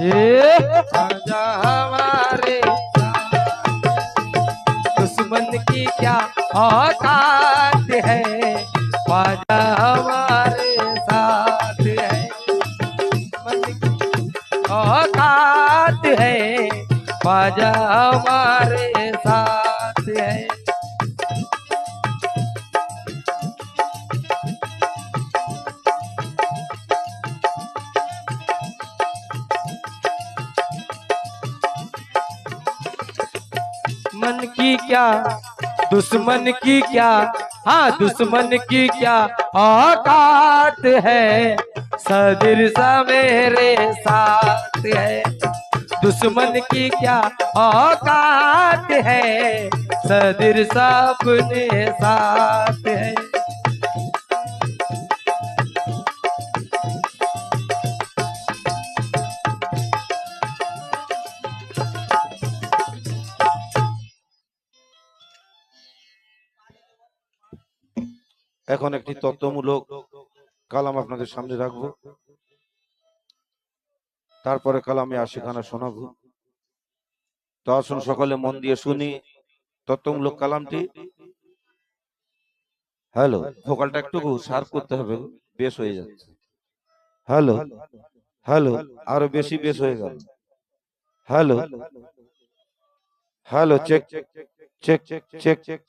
ख्वाजा हमारे दुश्मन की क्या औकात है, ख्वाजा हमारे साथ है, दुश्मन की औकात है, ख्वाजा हमारे साथ है। मन की क्या दुश्मन की क्या, हाँ दुश्मन की क्या औकात है, सदिर सा मेरे साथ है, दुश्मन की क्या औकात है, सदिर सा अपने साथ है। এখন একটি তত্ত্বমূলক কালাম আপনাদের সামনে রাখবো, তারপরে কালামে আশিখানা শোনাবো। তো আসুন সকলে মন দিয়ে শুনি তত্ত্বমূলক কালামটি। হ্যালো, ভোকালটা একটু শার্প করতে হবে, বেশ হয়ে যাচ্ছে। হ্যালো হ্যালো, আরো বেশি বেশ হয়ে গেল। Hello hello, check check check check,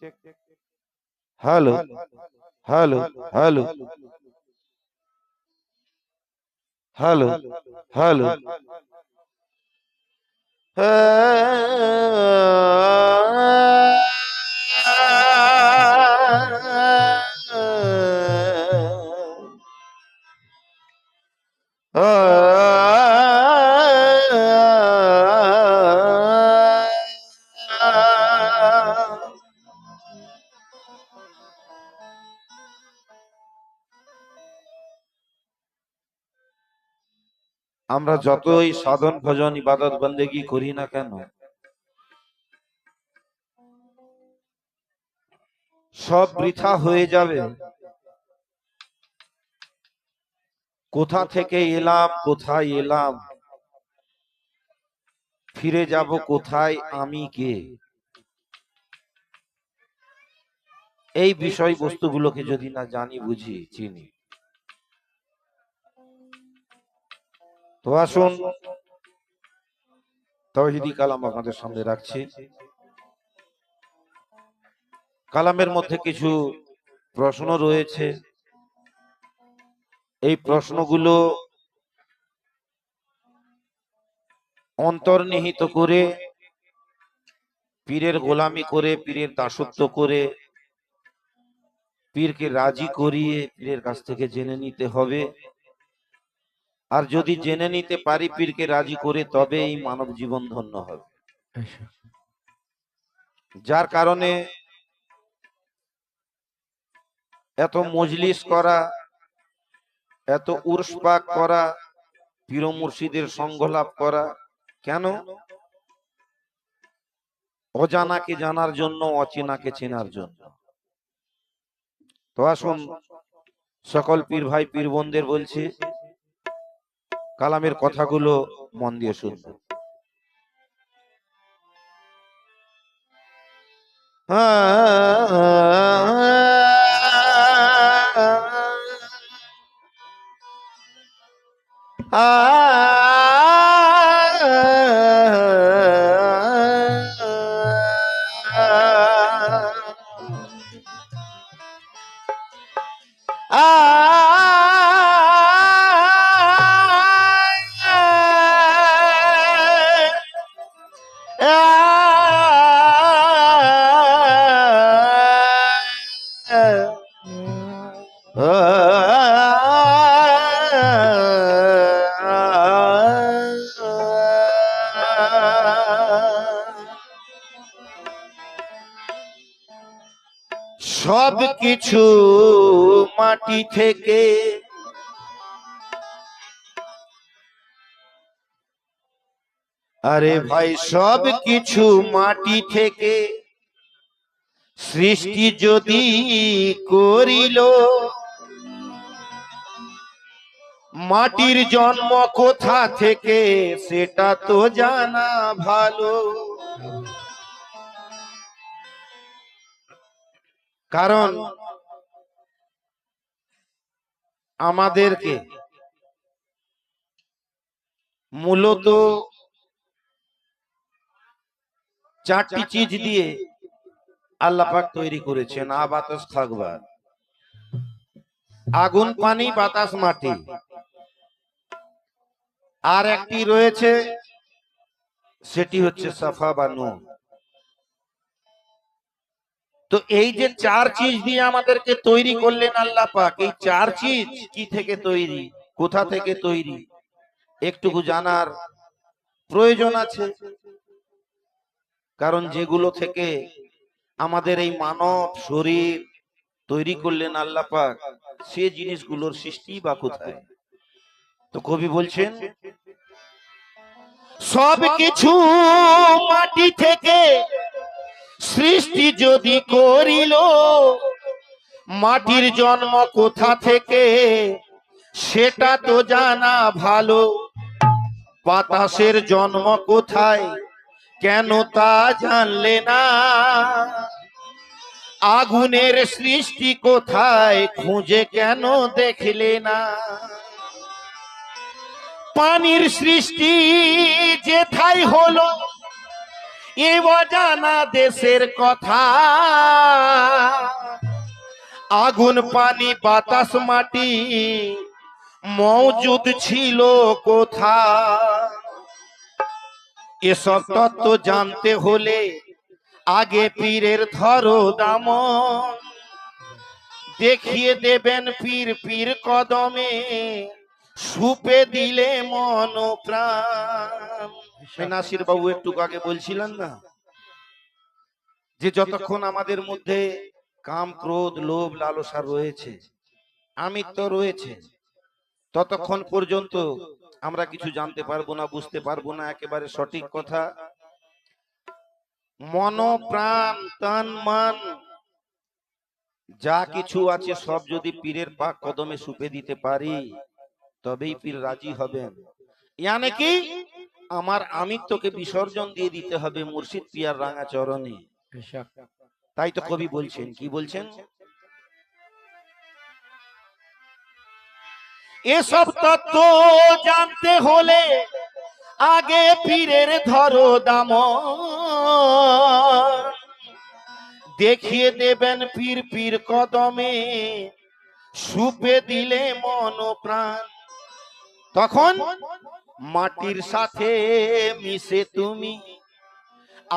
hello hello hello hello hello. আমরা যতই সাধন ভজন ইবাদত বন্দেগী করি না কেন, সব বৃথা হয়ে যাবে। কোথা থেকে এলাম, কোথায় এলাম, ফিরে যাব কোথায়, আমি কে, এই বিষয় বস্তুগুলোকে যদি না জানি বুঝি চিনি, তো আসুন তাওহীদি কালাম আপনাদের সামনে রাখছি। কালামের মধ্যে কিছু প্রশ্ন রয়েছে, এই প্রশ্নগুলো অন্তর্নিহিত করে, পীরের গোলামি করে, পীরের দাসত্ব করে, পীরকে রাজি করিয়ে পীরের কাছ থেকে জেনে নিতে হবে। আর যদি জেনে নিতে পারি পীরকে রাজি করে, তবে এই মানব জীবন ধন্য হবে। যার কারণে এত মজলিস করা, এত উর্স পাক করা, পীর মুর্শিদের সঙ্গ লাভ করা, কেন? অজানাকে জানার জন্য, অচেনাকে চেনার জন্য। তো আসুন সকল পীর ভাই পীর বোনদের বলছি, কালামের কথাগুলো মন দিয়ে শুনবেন। সব কিছু মাটি থেকে, আরে ভাই সব কিছু মাটি থেকে সৃষ্টি যদি করিল, মাটির জন্ম কোথা থেকে সেটা তো জানা ভালো, কারণ আমাদেরকে মূলত চারটি চিজ দিয়ে আল্লাহ পাক তৈরি করেছেন। বাতাস থাকবার, আগুন, পানি, বাতাস, মাটি। আর একটি রয়েছে, সেটি হচ্ছে সাফা বা নূর। তো এই যে চার চিজ দিয়ে আমাদেরকে তৈরি করলেন আল্লাহ পাক, এই চার চিজ কি থেকে তৈরি, কোথা থেকে তৈরি, একটুকু জানার প্রয়োজন আছে। কারণ যেগুলো থেকে আমাদের এই মানব শরীর তৈরি করলেন আল্লাহ পাক, সে জিনিসগুলোর সৃষ্টি বা কোথায়। তো কবি বলছেন, সব কিছু মাটি থেকে সৃষ্টি যদি করিল, মাটির জন্ম কোথা থেকে সেটা তো জানা ভালো। বাতাসের জন্ম কোথায় কেন তা জানলে না, আগুনের সৃষ্টি কোথায় খুঁজে কেন দেখলে না, পানির সৃষ্টি যেথায় হলো এ অজানা দেশের কথা, আগুন, পানি, বাতাস, মাটি মওজুদ ছিল কোথা। এসব তত্ত্ব জানতে হলে আগে পীরের ধরো দামন, দেখিয়ে দেবেন পীর পীর কদমে, সুপে দিলে মন প্রাণ। নাসির বাবু একটু আগে বলছিলেন না, যে যতক্ষণ আমাদের মধ্যে কাম, ক্রোধ, লোভ, লালসা রয়েছে, আমিত্ব রয়েছে, ততক্ষণ পর্যন্ত আমরা কিছু জানতে পারবো না, বুঝতে পারবো না। একেবারে সঠিক কথা। মন, প্রাণ, তন, মন যা কিছু আছে সব যদি পীরের পাক কদমে সুপে দিতে পারি, তবেই পীর রাজি হবেন। ইয়ানে কি আমার আমিত্বকে বিসর্জন দিয়ে দিতে হবে মুর্শিদ পিয়ার রাঙা চরণে। তাই তো কবি বলছেন, কি বলছেন, এসব তত্ত্ব জানতে হলে আগে পীরের ধরো দামন, দেখিয়ে দেবেন পীর পীর কদমে, সুপে দিলে মন প্রাণ। তখন মাটির সাথে মিশে তুমি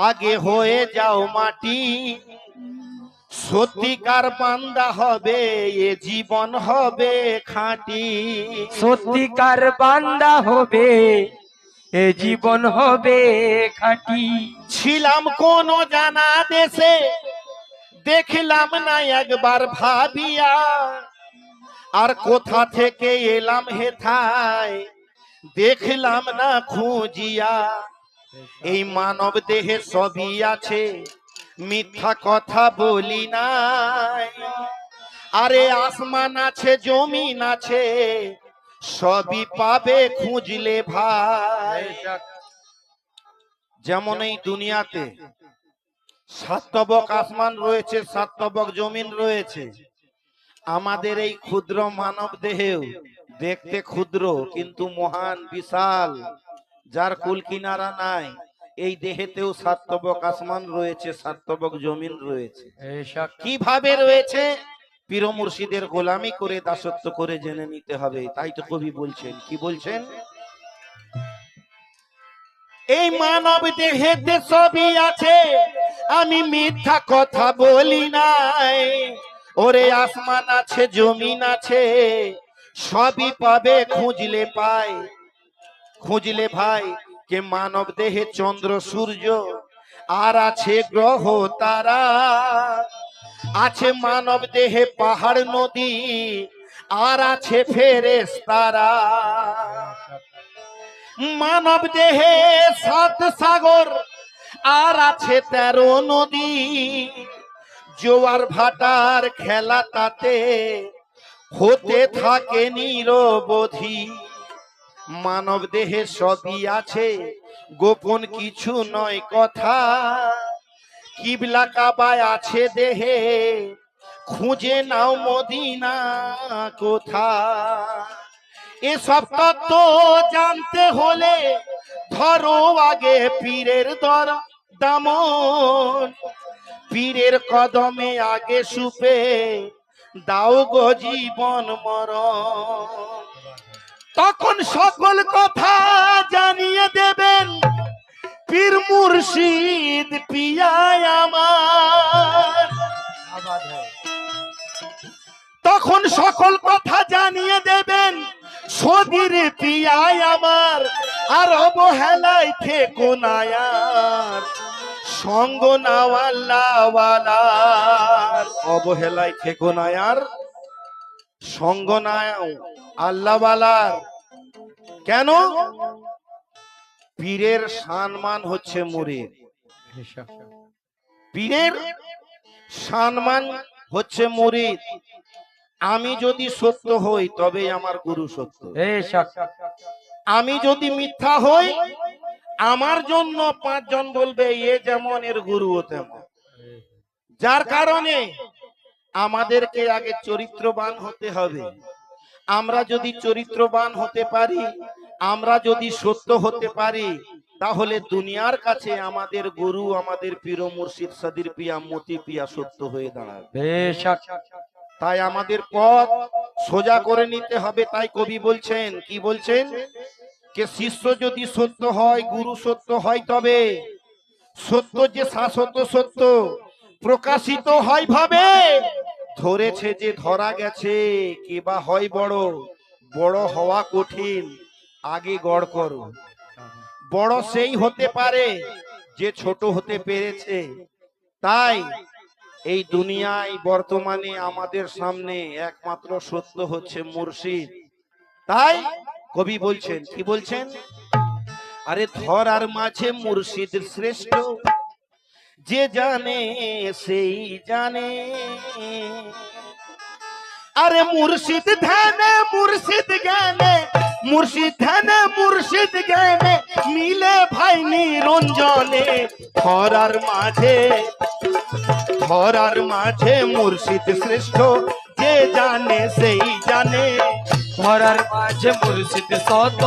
আগে হয়ে যাও মাটি, সত্যিকার বান্দা হবে, এ জীবন হবে খাঁটি। সত্যিকার বান্দা হবে, এ জীবন হবে খাঁটি। ছিলাম কোন জানা দেশে, দেখলাম না একবার ভাবিয়া, আর কোথা থেকে এলাম হেথায়, দেখলাম না খুঁজিয়া। এই মানব দেহে সবই আছে, মিথ্যা কথা বলি নাই। আরে আসমান আছে, জমিন আছে, সবই পাবে খুঁজলে ভাই। যেমন এই দুনিয়াতে সাতবক আসমান রয়েছে, সাতবক জমিন রয়েছে, আমাদের এই ক্ষুদ্র মানব দেহেও দেখতে ক্ষুদ্র কিন্তু মহান, বিশাল, যার কুল কিনারা নাই। এই দেহেতেও সাতবক আসমান রয়েছে, সাতবক জমিন রয়েছে। কিভাবে রয়েছে? পীর মুর্শিদের গোলামি করে, দাসত্ব করে জেনে নিতে হবে। তাই তো কবি বলছেন, কি বলছেন, এই মানব দেহেতে সবই আছে, আমি মিথ্যা কথা বলি নাই। ওরে আসমান আছে, জমিন আছে, সবই পাবে খুঁজলে পাই। খুঁজলে ভাই কে মানব দেহে চন্দ্র সূর্য, আর আছে গ্রহ তারা, আছে মানব দেহে পাহাড় নদী, আর আছে ফেরেশতারা। মানব দেহে 7 সাগর, আর আছে 13 নদী, জোয়ার ভাটার খেলা তাতে হতে থাকে নিরবধি, মানব দেহে সবই আছে, গোপন কিছু নয় কথা। কিবলা কাবায় আছে দেহে, খুঁজে নাও মদিনা কোথা। এসব তত্ত্ব জানতে হলে ধরো আগে পীরের দর দামন। পীরের কদমে আগে সুপে দাও গো জীবন মরণ। তখন সকল কথা জানিয়ে দেবেন পীর মুর্শিদ পিয়ায় আমার। তখন সকল কথা জানিয়ে দেবেন সদীর পিয়ায় আমার। আর অবহেলায় থেকো না আর, সঙ্গ নাও আল্লাহওয়ালার। অবহেলায় থেকো না আর, সঙ্গ নাও আল্লাহওয়ালার। কেন? পীরের সম্মান হচ্ছে মুরিদ, পীরের সম্মান হচ্ছে মুরিদ। আমি যদি সত্য হই তবে আমার গুরু সত্য, আমি যদি মিথ্যা হই আমার জন্য 5 জন বলবে এ যেমন এর গুরুও তেমন। যার কারণে আমাদেরকে আগে চরিত্রবান হতে হবে। আমরা যদি চরিত্রবান হতে পারি, আমরা যদি সত্য হতে পারি, তাহলে দুনিয়ার কাছে আমাদের গুরু, আমাদের পীর মুর্শিদ সাদির পিয়া মতি পিয়া সত্য হয়ে দাঁড়াবে। তাই আমাদের পথ সোজা করে নিতে হবে। তাই কবি বলছেন, কি বলছেন? কে শিষ্য যদি সত্য হয়, গুরু সত্য হয়, তবে সত্য যে শাশ্বত সত্য প্রকাশিত হয় ভাবে। ধরেছে যে ধরা গেছে, কে বা হয় বড়, বড় হওয়া কঠিন, আগে গড় করো। বড় সেই হতে পারে যে ছোট হতে পেরেছে। তাই এই দুনিয়ায় বর্তমানে আমাদের সামনে একমাত্র সত্য হচ্ছে মুর্শিদ। তাই কবি বলছেন, কি বলছেন? আরে ধরার মাঝে মুর্শিদ শ্রেষ্ঠ, যে জানে সেই জানে। আরে মুর্শিদ ধ্যানে মুর্শিদ জ্ঞানে, মুর্শিদ ধ্যানে মুর্শিদ জ্ঞানে, মিলে ভাই নিরঞ্জনে। ধরার মাঝে, ধরার মাঝে মুর্শিদ শ্রেষ্ঠ, যে জানে সেই জানে। ধরার মাঝে মুর্শিদ সত,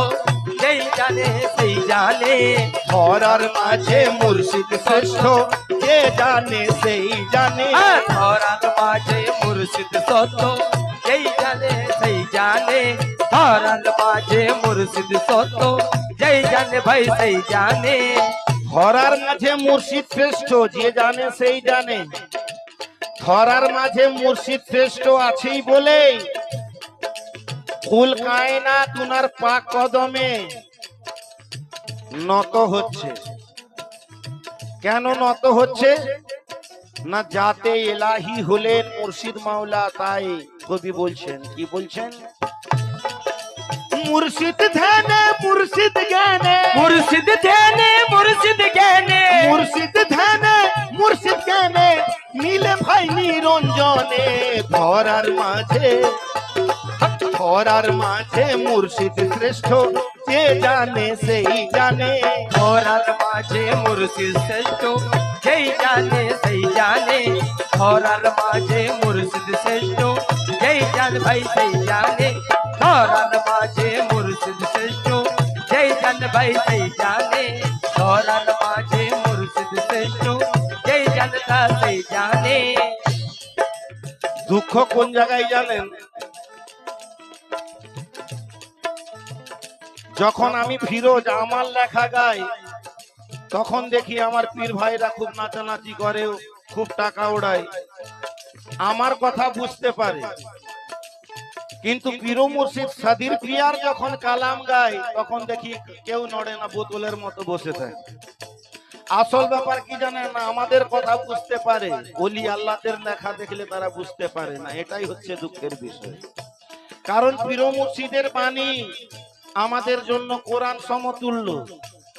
যেই জানে সেই জানে। ধরার মাঝে মুর্শিদ শ্রেষ্ঠ, যে জানে সেই জানে। ধরার মাঝে মুর্শিদ সত, যেই জানে সেই জানে। ধরার মাঝে মুর্শিদ সত, যেই জানে ভাই সেই জানে। ধরার মাঝে মুর্শিদ শ্রেষ্ঠ, যে জানে সেই জানে। ধরার মাঝে মুর্শিদ শ্রেষ্ঠ আছেই বলে কুল কায়নাত উনার পাক কদমে নত হচ্ছে। কেন নত হচ্ছে? না যাতে এলাহি হলেন মুর্শিদ মাওলা। তাই কবি বলছেন, কি বলছেন? মুর্শিদ ধ্যানে মুর্শিদ জ্ঞানে, মুর্শিদ ধ্যানে মুর্শিদ জ্ঞানে, মুর্শিদ ধ্যানে মুর্শিদ জ্ঞানে, মিলে ভাই নিরঞ্জনে। ধরার মাঝে, ধরার মাঝে মুর্শিদ শ্রেষ্ঠ, যে জানে সেই জানে। ধরার মাঝে মুর্শিদ শ্রেষ্ঠ, যেই জানে সেই জানে। ধরার মাঝে মুর্শিদ শ্রেষ্ঠ, যেই জান ভাই সেই জানে। ধরার মাঝে মুর্শিদ শ্রেষ্ঠ, যেই জান ভাই সেই জানে। ধরার মাঝে মুর্শিদ শ্রেষ্ঠ, যেই জান তা সেই জানে। দুঃখ কোন জায়গায় জানেন? যখন আমি ফিরোজ আমার লেখা গাই, তখন দেখি আমার পীর ভাইরা খুব নাচানাচি করে, খুব টাকা ওড়ায়, আমার কথা বুঝতে পারে। কিন্তু পীর মুর্শিদ সাদির পিয়ার যখন কালাম গায়, তখন দেখি কেউ নড়ে না, বোতলের মতো বসে থাকে। আসল ব্যাপার কি জানেন না? আমাদের কথা বুঝতে পারে, ওলি আল্লাহদের লেখা দেখলে তারা বুঝতে পারে না। এটাই হচ্ছে দুঃখের বিষয়। কারণ পীর মুর্শিদের বাণী আমাদের জন্য কোরআন সমতুল্য।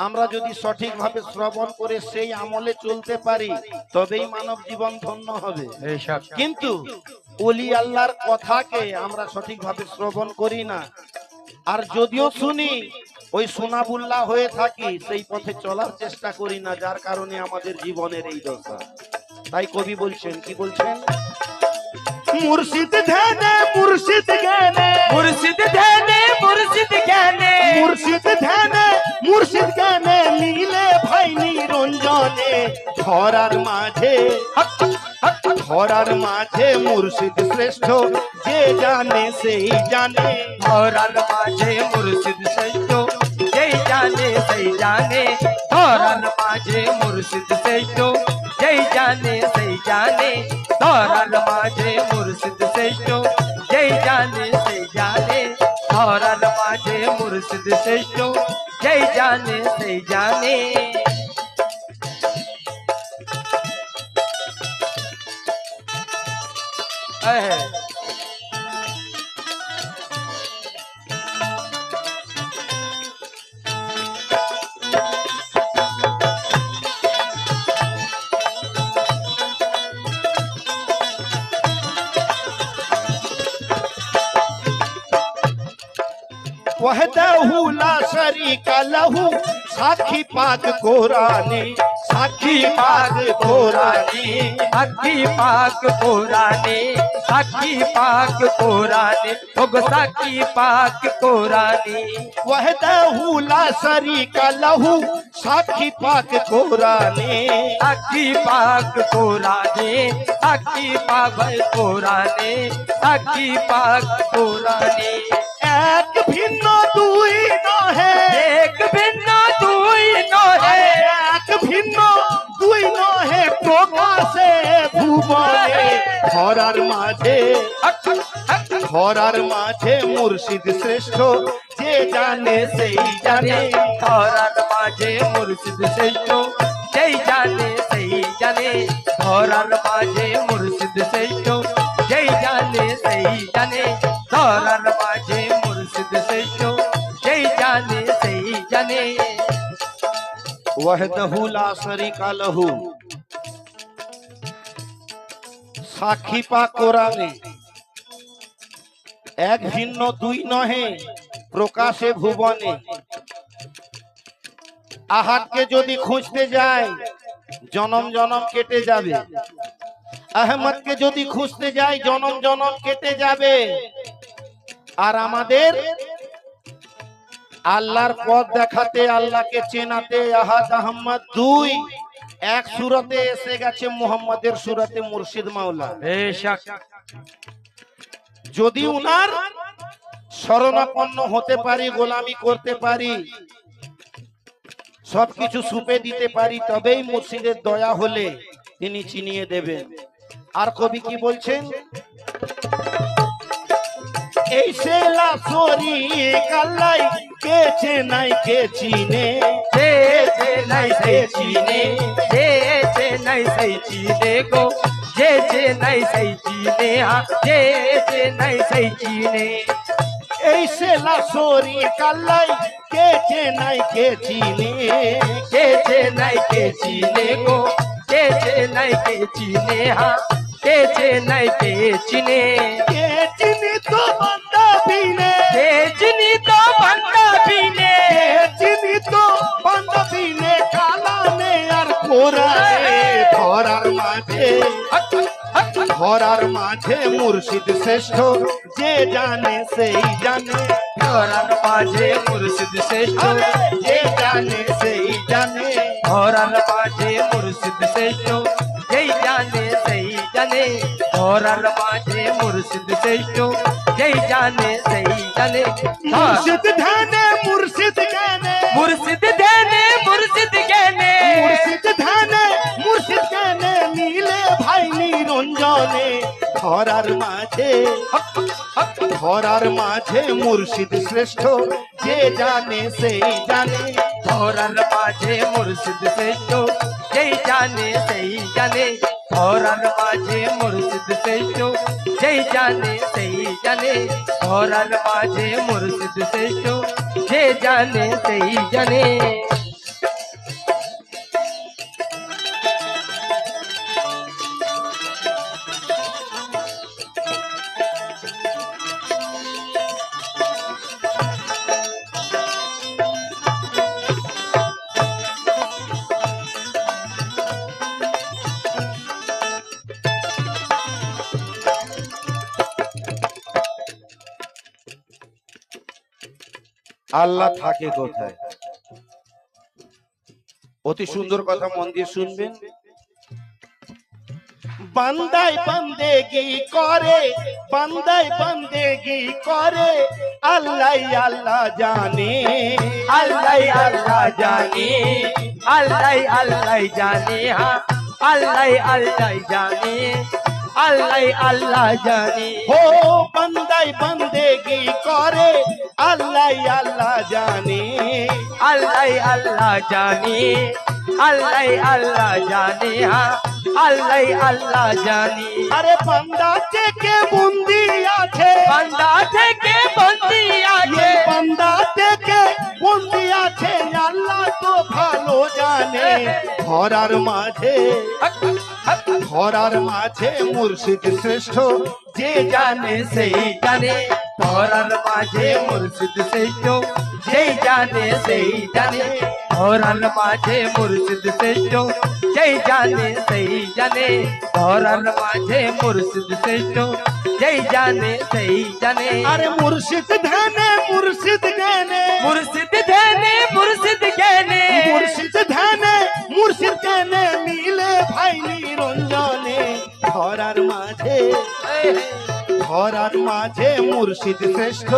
আমরা যদি সঠিকভাবে শ্রবণ করে সেই আমলে চলতে পারি তবেই মানব জীবন ধন্য হবে। বেশক কিন্তু ওলি আল্লাহর কথাকে আমরা সঠিকভাবে শ্রবণ করি না, আর যদিও শুনি ওই সোনাবুল্লাহ হয়ে থাকি, সেই পথে চলার চেষ্টা করি না, যার কারণে আমাদের জীবনের এই দশা। তাই কবি বলছেন, কি বলছেন? মুর্শিদ ধ্যানে মুর্শিদ জ্ঞানে, মুর্শিদ ধ্যানে মুর্শিদ জ্ঞানে, মুর্শিদ ধ্যানে মুর্শিদ জ্ঞানে, মিলে ভাই নিরঞ্জনে, ধরার মাঝে ধরার মাঝে মুর্শিদ শ্রেষ্ঠ, যে জানে সেই জানে। ধরার মাঝে মুর্শিদ শ্রেষ্ঠ, যেই জানে সেই জানে। ধরার মাঝে মুর্শিদ শ্রেষ্ঠ, যেই জানে সেই জানে। ধরার মাঝে মুর্শিদ শ্রেষ্ঠ, যেই জানে সেই জানে। ধরার মাঝে মুর্শিদ শ্রেষ্ঠ, যেই জানে সেই জানে। वहदहू ला शरीका लहू, साखी पाक कोरानी, साखी पाक कोरानी, साखी पाक पुराने, साखी पाक पुराने, साखी पाक पुराने। वहदहू ला शरीका लहू, साखी पाक कोरानी, साखी पाक पुराने, साखी पाक पुराने, साखी पाक पुराने। एक भिन्न दुई नहे, एक भिन्न दुई नहे, एक भिन्न দুই নহে, প্রকাশে ভুবনে, ধরার মাঝে ধরার মাঝে মুর্শিদ শ্রেষ্ঠ, যে জানে সেই জানে। ধরার মাঝে মুর্শিদ শ্রেষ্ঠ, যেই জানে সেই জানে। ধরার মাঝে মুর্শিদ শ্রেষ্ঠ, যেই জানে সেই জানে। ধরার মাঝে মুর্শিদ শ্রেষ্ঠ, যেই জানে সেই জানে। वहदहू ला शरीका लहू, साखी पा कोराने, এক ভিন্ন দুই নহে, প্রকাশে ভুবনে। আহাদকে যদি খুঁজতে যায় জনম জনম কেটে যাবে, আহমদকে যদি খুঁজতে যাই জনম জনম কেটে যাবে। আর আমাদের আল্লাহর পথ দেখাতে, আল্লাহকে চেনাতে আহাদ আহমদ দুই, এক সুরতে এসে গেছে মুহাম্মাদের সুরতে মুর্শিদ মাওলা। বেশক যদি উনার শরণাপন্ন হতে পারি, গোলামি করতে পারি, সবকিছু সুপে দিতে পারি, তবেই মুর্শিদের দয়া হলে তিনি চিনিয়ে দেবেন। আর কবি কি বলছেন? এই সেলা সরি কাল্লাই, কে চেনাই কে চিনে, যে যে নাই সেই চিনে, যে যে নাই সেই চিনে গো, যে যে নাই সেই চিনে। যে যে নাই সেই চিনে। এই সেলা সরি কাল্লাই, কে চেনাই কে চিনে, কে যে নাই কে চিনে গো, কে যে নাই কে চিনে। কে যে নাই কে চিনে। কে চিনি তো বান্দা বিনে, কে চিনি তো বান্দা বিনে, কে চিনি তো বান্দা বিনে, কালামে আর কোরআনে, ধরার মাঝে ধরার মাঝে মুর্শিদ শ্রেষ্ঠ, যে জানে সেই জানে। ধরার মাঝে মুর্শিদ শ্রেষ্ঠ, যে জানে সেই জানে। ধরার মাঝে মুর্শিদ শ্রেষ্ঠ, যেই জানে সেই জানে। ধরার মাঝে মুর্শিদ শ্রেষ্ঠ, যেই জানে সেই জানে। মুর্শিদ ধ্যানে মুর্শিদ জ্ঞানে, মুর্শিদ ধ্যানে মুর্শিদ জ্ঞানে, মুর্শিদ ধ্যানে মুর্শিদ জ্ঞানে, মিলে ভাই নিরঞ্জনে, ধরার মাঝে ধরার মাঝে মুর্শিদ শ্রেষ্ঠ, যে জানে সেই জানে। ধরার মাঝে মুর্শিদ শ্রেষ্ঠ, যেই জানে সেই জানে। ধরার মাঝে মুর্শিদ শ্রেষ্ঠ, যেই জানে সেই জানে। ধরার মাঝে মুর্শিদ শ্রেষ্ঠ, যে জানে সেই জানে। আল্লাহ থাকে কোথায়? অতি সুন্দর কথা, মন দিয়ে শুনবেন। বান্দাই বান্দেগি করে, বান্দাই বান্দেগি করে, আল্লাহ আল্লাহ জানে, আল্লাহ আল্লাহ জানে, আল্লাহ আল্লাহ জানে, হ্যাঁ আল্লাহ আল্লাহ জানে, আল্লাহ আল্লাহ জানে। ও বান্দাই বান্দেগি করে, আল্লাহ আল্লাহ জানে, আল্লাহ আল্লাহ জানে, আল্লাহ আল্লাহ জানে, হ্যাঁ আল্লাহ আল্লাহ জানে। আরে বান্দা থেকে বন্দি আছে, বান্দা থেকে বন্দি আছে, বান্দা থেকে বন্দি আছে, আল্লাহ তো ভালো জানে। ধরার মাঝে, ধরার মাঝে মুর্শিদ শ্রেষ্ঠ, যে জানে সেই জানে, ধরার মাঝে মুর্শিদ শ্রেষ্ঠ, যেই জানে সেই জানে, ধরার মাঝে মুর্শিদ শ্রেষ্ঠ, যেই জানে সেই জানে, ধরার মাঝে মুর্শিদ শ্রেষ্ঠ, যেই জানে সেই জানে। আরে মুর্শিদ ধ্যানে মুর্শিদ জ্ঞানে, মুর্শিদ ধ্যানে মুর্শিদ জ্ঞানে, মুর্শিদ ধ্যানে মুর্শিদ জ্ঞানে, মিলে ভাই নিরঞ্জনে। ধরার মাঝে, ধরার মাঝে মুর্শিদ শ্রেষ্ঠ,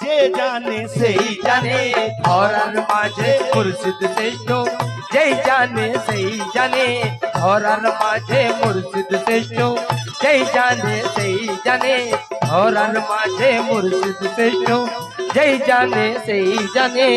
যে জানে সেই জানে, ধরার মাঝে মুর্শিদ শ্রেষ্ঠ, যেই জানে সেই জানে, ধরার মাঝে মুর্শিদ শ্রেষ্ঠ, যেই জানে সেই জানে, ধরার মাঝে মুর্শিদ শ্রেষ্ঠ, যেই জানে সেই জানে।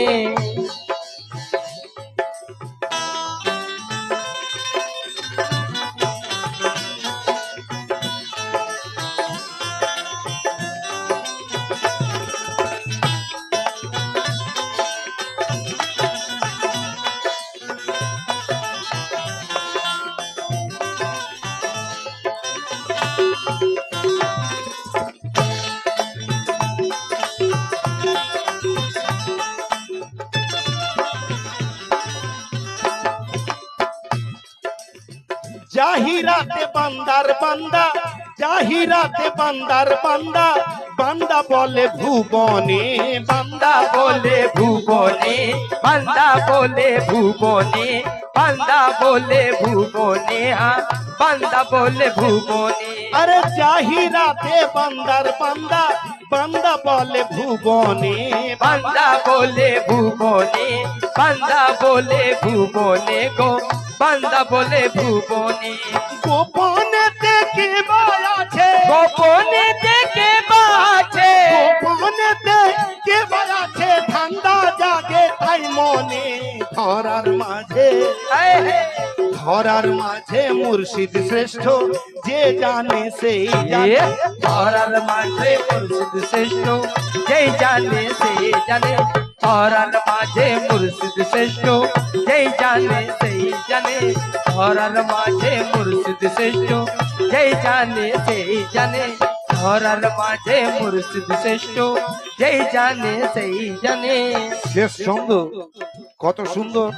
জাহিরাতে বান্দার বান্দা, জাহিরাতে বান্দার বান্দা, বান্দা বলে ভুবনে, বান্দা বলে ভুবনে, বান্দা বলে ভুবনে, বান্দা বলে ভুবনে, হ্যাঁ বান্দা বলে ভুবনে। আরে জাহিরাতে বান্দার বান্দা, বান্দা বলে ভুবনে, বান্দা বলে ভুবনে, বান্দা বলে ভুবনে গো, বান্দা বলে ভুবনে। গোপনে থেকে আছে, গোপনে থেকে বাছে, গোপনে থেকে আছে, ঠান্ডা জাগে তাই মনে। ধরার মাঝে, ধরার মাঝে মুর্শিদ শ্রেষ্ঠ, যে জানে সেই জানে। ধরার মাঝে মুর্শিদ শ্রেষ্ঠ, যেই জানে সেই জানে, ধরার মাঝে মুর্শিদ শ্রেষ্ঠ, যেই জানে সেই জানে, ধরার মাঝে মুর্শিদ শ্রেষ্ঠ, যেই জানে সেই জানে, ধরার মাঝে মুর্শিদ শ্রেষ্ঠ, যেই জানে সেই জানে। শেষ ছন্দ কত সুন্দর।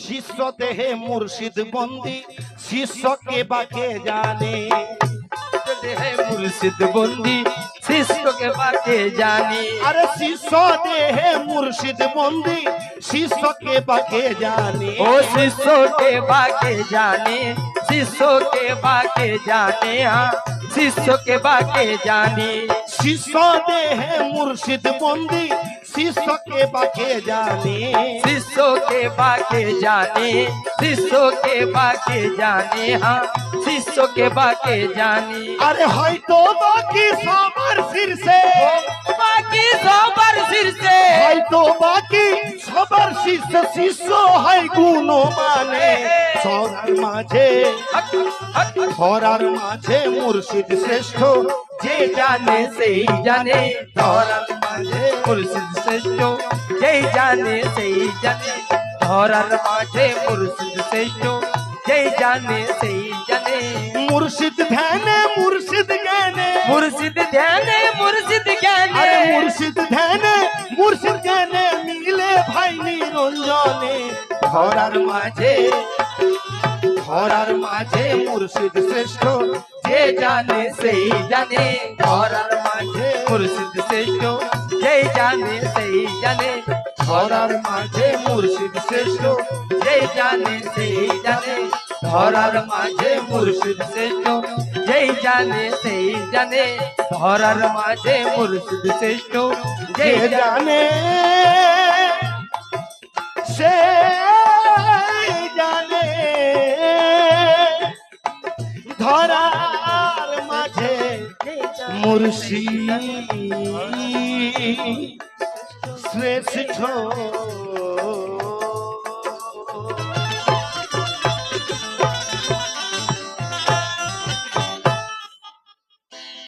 শিষ্য দেহে মুর্শিদ বন্দি, শিষ্যকে বাকে জানে, দেহে মুর্শিদ বন্দি, শিষ্যকে বাকে জানি। আরে শিষ্য দেহে মুর্শিদ বন্দি, শিষ্যকে বাকে জানে। ও শিষ্যকে বাকে জানে, শিষ্যকে বাকে জানে, হ্যাঁ শিষ্যকে বাকে জানি। শিষ্য দেহে মুর্শিদ বন্দি, শিষ্যকে বাকে জানে, শিষ্যকে বাকে জানে, শিষ্যকে বাকে জানে, হ্যাঁ শিষ্যকে বাকে জানি। আরে হয়তো বাকি সবার শীর্ষে, বাকি সবার শীর্ষে, হয়তো বাকি সবার শীর্ষে, শিষ্য হয় গুণমানে। ধরার মাঝে, ধরার মাঝে মুর্শিদ শ্রেষ্ঠ, যে জানে সেই জানে, ধরার মাঝে মুর্শিদ শ্রেষ্ঠ, যেই জানে সেই জানে, ধরার মাঝে মুর্শিদ শ্রেষ্ঠ, যেই জানে সেই জানে। মুর্শিদ ধ্যানে মুর্শিদ জ্ঞানে, মুর্শিদ ধ্যানে মুর্শিদ জ্ঞানে, আরে মুর্শিদ ধ্যানে মুর্শিদ জ্ঞানে, মিলে ভাই নিরঞ্জনে। ধরার মাঝে, ধরার মাঝে মুর্শিদ শ্রেষ্ঠ, যে জানে সেই জানে, ধরার মাঝে মুর্শিদ শ্রেষ্ঠ, যেই জানে সেই জানে ধরার মাঝে মুর্শিদ শ্রেষ্ঠ, যেই জানে সেই জানে ধরার মাঝে মুর্শিদ শ্রেষ্ঠ, যেই জানে সেই জানে ধরার মাঝে মুর্শিদ শ্রেষ্ঠ, যে যেই জানে জানে সে জানে ধরার মাঝে মুর্শিদ শ্রেষ্ঠ।